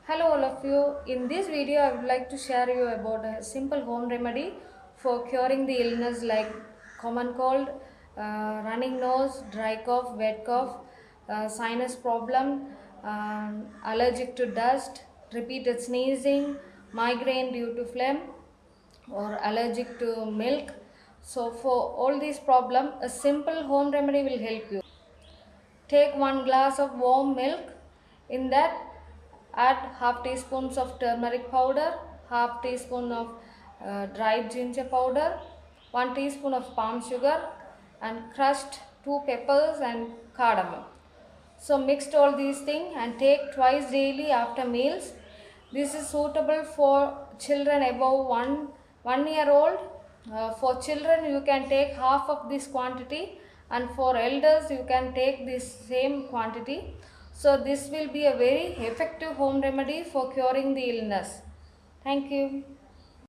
Hello all of you. In this video I would like to share you about a simple home remedy for curing the illness like common cold, running nose, dry cough, wet cough, sinus problem, allergic to dust, repeated sneezing, migraine due to phlegm or allergic to milk. So for all these problems a simple home remedy will help you. Take 1 glass of warm milk. In that, add half teaspoons of turmeric powder, half teaspoon of dried ginger powder, 1 teaspoon of palm sugar, and crushed 2 peppers and cardamom. So mixed all these things and take twice daily after meals. This is suitable for children above 1 year old. For children you can take half of this quantity, and for elders you can take this same quantity. So this will be a very effective home remedy for curing the illness. Thank you.